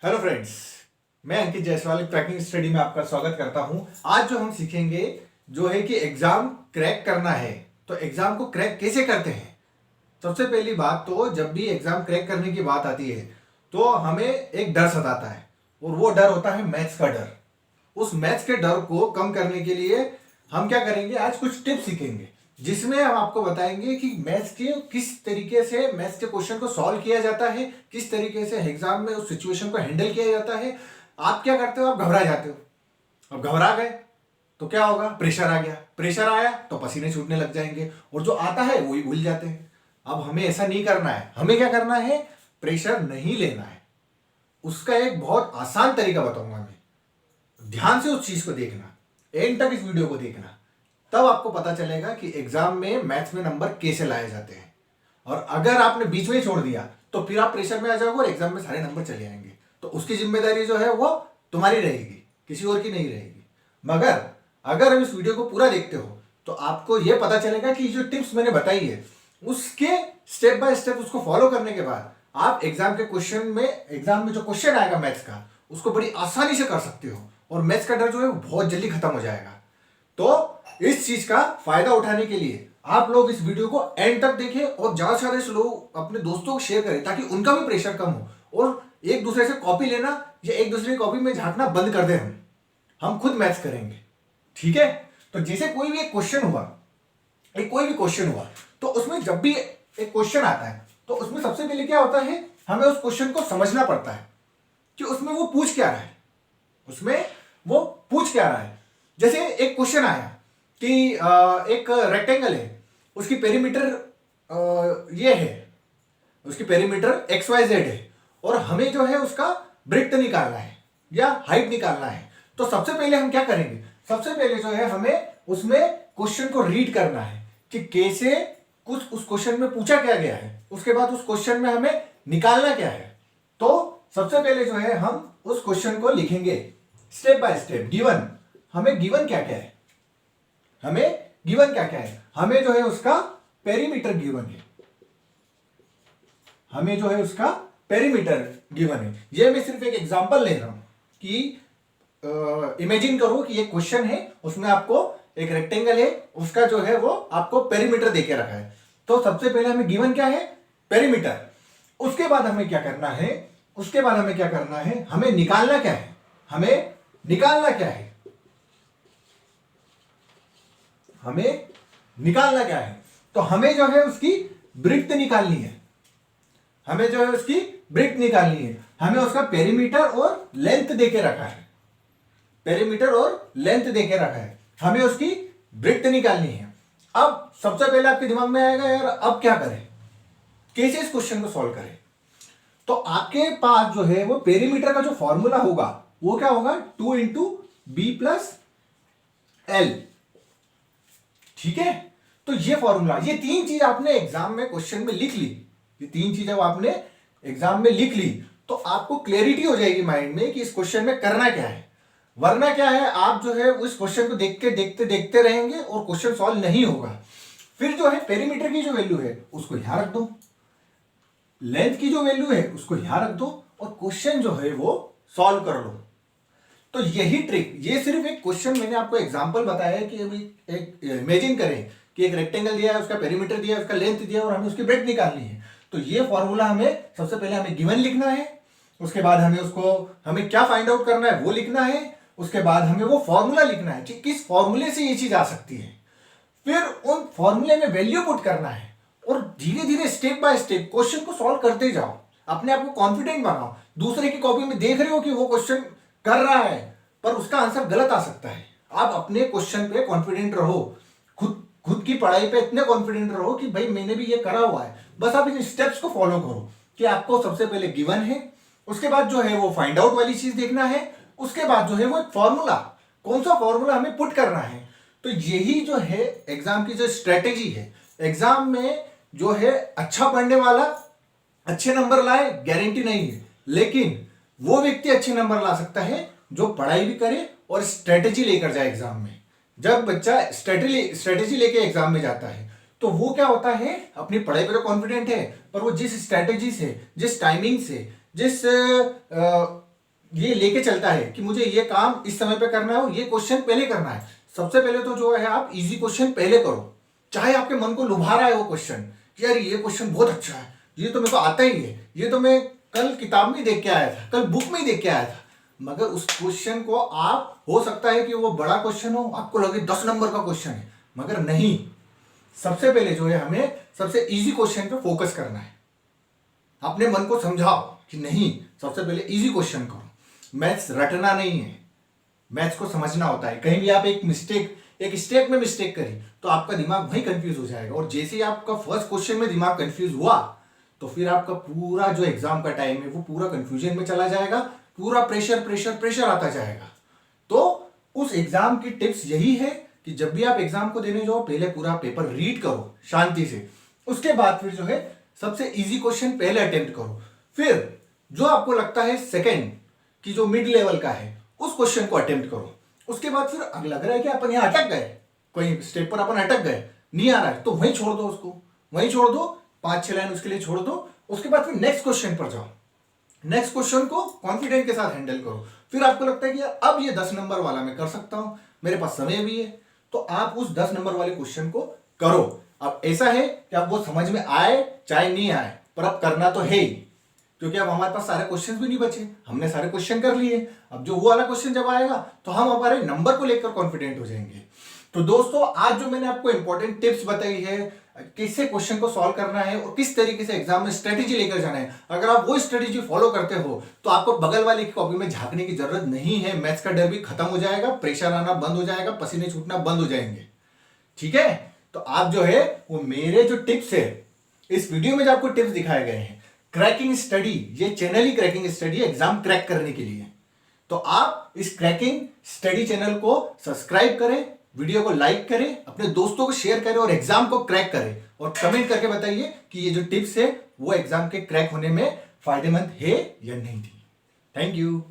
Hello friends, मैं अंकित Jaiswal cracking study में आपका स्वागत करता हूं। आज जो हम सीखेंगे जो है कि एग्जाम क्रैक करना है तो एग्जाम को क्रैक कैसे करते हैं। सबसे पहली बात तो जब भी एग्जाम क्रैक करने की बात आती है तो हमें एक डर सताता है और वो डर होता है मैथ्स का डर। उस मैथ्स के डर को कम करने के लिए हम क्या करेंगे, आज कुछ टिप्स सीखेंगे जिसमें हम आपको बताएंगे कि मैथ्स के किस तरीके से मैथ्स के क्वेश्चन को सॉल्व किया जाता है, किस तरीके से एग्जाम में उस सिचुएशन को हैंडल किया जाता है। आप क्या करते हो, आप घबरा जाते हो। अब घबरा गए तो क्या होगा, प्रेशर आ गया, प्रेशर आया तो पसीने छूटने लग जाएंगे और जो आता है वही भूल जाते हैं। अब हमें ऐसा नहीं करना है। हमें क्या करना है, प्रेशर नहीं लेना है। उसका एक बहुत आसान तरीका बताऊंगा मैं। ध्यान से उस चीज को देखना, एंड तक इस वीडियो को देखना, तब आपको पता चलेगा कि एग्जाम में मैथ्स में नंबर कैसे लाए जाते हैं। और अगर आपने बीच में ही छोड़ दिया तो फिर आप प्रेशर में आ जाओगे और एग्जाम में सारे नंबर चले आएंगे। तो उसकी जिम्मेदारी जो है वो तुम्हारी रहेगी, किसी और की नहीं रहेगी। मगर अगर हम इस वीडियो को पूरा देखते हो तो आपको यह पता चलेगा कि जो टिप्स मैंने बताई है उसके स्टेप बाय स्टेप उसको फॉलो करने के बाद आप एग्जाम के क्वेश्चन में, एग्जाम में जो क्वेश्चन आएगा मैथ्स का, उसको बड़ी आसानी से कर सकते हो और मैथ्स का डर जो है वो बहुत जल्दी खत्म हो जाएगा। तो इस चीज का फायदा उठाने के लिए आप लोग इस वीडियो को एंड तक देखें और ज्यादा से ज्यादा लोग अपने दोस्तों को शेयर करें ताकि उनका भी प्रेशर कम हो और एक दूसरे से कॉपी लेना या एक दूसरे की कॉपी में झांकना बंद कर दें। हम खुद मैथ्स करेंगे, ठीक है। तो जैसे कोई भी एक क्वेश्चन हुआ, कोई भी क्वेश्चन हुआ तो उसमें जब भी एक क्वेश्चन आता है तो उसमें सबसे पहले क्या होता है, हमें उस क्वेश्चन को समझना पड़ता है कि उसमें वो पूछ क्या रहा है, उसमें वो पूछ क्या रहा है। जैसे एक क्वेश्चन आया कि एक रेक्टेंगल है, उसकी पेरीमीटर ये है, उसकी पेरीमीटर एक्स वाई जेड है और हमें जो है उसका ब्रेड्थ निकालना है या हाइट निकालना है। तो सबसे पहले हम क्या करेंगे, सबसे पहले जो है हमें उसमें क्वेश्चन को रीड करना है कि कैसे कुछ उस क्वेश्चन में पूछा क्या गया है, उसके बाद उस क्वेश्चन में हमें निकालना क्या है। तो सबसे पहले जो है हम उस क्वेश्चन को लिखेंगे स्टेप बाय स्टेप। गिवन, हमें गिवन क्या क्या है, हमें गिवन क्या क्या है, हमें जो है उसका पेरीमीटर गिवन है, हमें जो है उसका पेरीमीटर गिवन है। ये मैं सिर्फ एक एग्जांपल ले रहा हूं कि इमेजिन करो कि ये क्वेश्चन है, उसमें आपको एक रेक्टेंगल है, उसका जो है वो आपको पेरीमीटर देके रखा है। तो सबसे पहले हमें गिवन क्या है, पेरीमीटर। उसके बाद हमें क्या करना है, उसके बाद हमें क्या करना है, हमें निकालना क्या है, हमें निकालना क्या है, हमें निकालना क्या है। तो हमें जो है उसकी ब्रेड्थ निकालनी है, हमें जो है उसकी ब्रेड्थ निकालनी है। हमें उसका पेरीमीटर और लेंथ देके रखा है, पेरीमीटर और लेंथ देके रखा है, हमें उसकी ब्रेड्थ निकालनी है। अब सबसे पहले आपके दिमाग में आएगा यार अब क्या करें, कैसे इस क्वेश्चन को सॉल्व करें। तो आपके पास जो है वो पेरीमीटर का जो फॉर्मूला होगा वो क्या होगा, 2 इंटू बी प्लस एल, ठीक है। तो ये फॉर्मूला, ये तीन चीज आपने एग्जाम में क्वेश्चन में लिख ली, ये तीन चीजें आपने एग्जाम में लिख ली तो आपको क्लैरिटी हो जाएगी माइंड में कि इस क्वेश्चन में करना क्या है। वरना क्या है, आप जो है उस क्वेश्चन को देख के देखते देखते रहेंगे और क्वेश्चन सॉल्व नहीं होगा। फिर जो है पेरीमीटर की जो वैल्यू है उसको यहां रख दो, लेंथ की जो वैल्यू है उसको यहां रख दो और क्वेश्चन जो है वो सॉल्व कर लो। तो यही ट्रिक, ये सिर्फ एक क्वेश्चन मैंने आपको एग्जांपल बताया है कि अभी एक इमेजिन करें कि एक रेक्टेंगल दिया है, उसका पेरीमीटर दिया है, उसका लेंथ दिया है और हमें उसकी ब्रेड्थ निकालनी है। तो ये फॉर्मूला हमें सबसे पहले हमें गिवन लिखना है, उसके बाद हमें उसको, हमें क्या फाइंड आउट करना है वो लिखना है, उसके बाद हमें वो फॉर्मूला लिखना है कि किस फॉर्मूले से ये चीज आ सकती है। फिर उन फॉर्मूले में वैल्यू पुट करना है और धीरे धीरे स्टेप बाय स्टेप क्वेश्चन को सॉल्व करते जाओ। अपने आप को कॉन्फिडेंट बनाओ। दूसरे की कॉपी में देख रहे हो कि वो क्वेश्चन कर रहा है पर उसका आंसर गलत आ सकता है, आप अपने क्वेश्चन पे कॉन्फिडेंट रहो, खुद की पढ़ाई पे इतने कॉन्फिडेंट रहो कि भाई मैंने भी ये करा हुआ है। बस आप इन स्टेप्स को फॉलो करो कि आपको सबसे पहले गिवन है, उसके बाद जो है वो फाइंड आउट वाली चीज देखना है, उसके बाद जो है वो एक फॉर्मूला, कौन सा फॉर्मूला हमें पुट करना है। तो यही जो है एग्जाम की जो स्ट्रेटेजी है। एग्जाम में जो है अच्छा पढ़ने वाला अच्छे नंबर लाए गारंटी नहीं है, लेकिन वो व्यक्ति अच्छे नंबर ला सकता है जो पढ़ाई भी करे और स्ट्रेटेजी लेकर जाए एग्जाम में। जब बच्चा स्ट्रेटेजी लेके एग्जाम में जाता है तो वो क्या होता है, अपनी पढ़ाई पे तो कॉन्फिडेंट है पर वो जिस स्ट्रेटेजी से, जिस टाइमिंग से, जिस ये लेके चलता है कि मुझे ये काम इस समय पे करना है और ये क्वेश्चन पहले करना है। सबसे पहले तो जो है आप इजी क्वेश्चन पहले करो, चाहे आपके मन को लुभा रहा है वो क्वेश्चन, यार ये क्वेश्चन बहुत अच्छा है, ये तो मेरे को आता ही है, ये तो मैं कल किताब में देख के आया था, कल बुक में ही देख के आया था। मगर उस क्वेश्चन को आप, हो सकता है कि वो बड़ा क्वेश्चन हो, आपको लगे 10 नंबर का क्वेश्चन है, मगर नहीं। सबसे पहले जो है हमें सबसे इजी क्वेश्चन पे फोकस करना है। अपने मन को समझाओ कि नहीं, सबसे पहले इजी क्वेश्चन करो। मैथ्स रटना नहीं है, मैथ्स को समझना होता है। कहीं भी आप एक स्टेप में मिस्टेक करी तो आपका दिमाग वहीं कंफ्यूज हो जाएगा, और जैसे ही आपका फर्स्ट क्वेश्चन में दिमाग कंफ्यूज हुआ तो फिर आपका पूरा जो एग्जाम का टाइम है वो पूरा कंफ्यूजन में चला जाएगा, पूरा प्रेशर प्रेशर प्रेशर आता जाएगा। तो उस एग्जाम की टिप्स यही है कि जब भी आप एग्जाम को देने जाओ पहले पूरा पेपर रीड करो शांति से, उसके बाद फिर जो है सबसे इजी क्वेश्चन पहले अटेम्प्ट करो, फिर जो आपको लगता है सेकंड की जो मिड लेवल का है उस क्वेश्चन को अटेम्प्ट करो। उसके बाद फिर अगर लग रहा है कि अपन यहाँ अटक गए, कोई स्टेप पर अपन अटक गए, नहीं आ रहा है, तो वहीं छोड़ दो, उसको वहीं छोड़ दो, 5-6 लाइन उसके लिए छोड़ दो। उसके बाद फिर नेक्स्ट क्वेश्चन पर जाओ, नेक्स्ट क्वेश्चन को कॉन्फिडेंट के साथ हैंडल करो। फिर आपको लगता है कि यार अब ये 10 नंबर वाला मैं कर सकता हूं, मेरे पास समय भी है, तो आप उस 10 नंबर वाले क्वेश्चन को करो। अब ऐसा है कि अब वो समझ में आए चाहे नहीं आए, पर अब करना तो है ही, क्योंकि अब हमारे पास सारे क्वेश्चन भी नहीं बचे, हमने सारे क्वेश्चन कर लिए। अब जो वो वाला क्वेश्चन जब आएगा तो हम हमारे नंबर को लेकर कॉन्फिडेंट हो जाएंगे। तो दोस्तों, आज जो मैंने आपको इंपॉर्टेंट टिप्स बताई है, किससे क्वेश्चन को सॉल्व करना है और किस तरीके से एग्जाम में स्ट्रेटेजी लेकर जाना है, अगर आप वो स्ट्रेटेजी फॉलो करते हो तो आपको बगल वाले की कॉपी में झांकने की जरूरत नहीं है। मैथ्स का डर भी खत्म हो जाएगा, प्रेशर आना बंद हो जाएगा, पसीने छूटना बंद हो जाएंगे। ठीक है, तो आप जो है वो मेरे जो टिप्स है, इस वीडियो में जो आपको टिप्स दिखाए गए हैं, क्रैकिंग स्टडी, ये चैनल ही क्रैकिंग स्टडी है एग्जाम क्रैक करने के लिए। तो आप इस क्रैकिंग स्टडी चैनल को सब्सक्राइब करें, वीडियो को लाइक करें, अपने दोस्तों को शेयर करें और एग्जाम को क्रैक करें, और कमेंट करके बताइए कि ये जो टिप्स है वो एग्जाम के क्रैक होने में फायदेमंद है या नहीं थी। Thank you.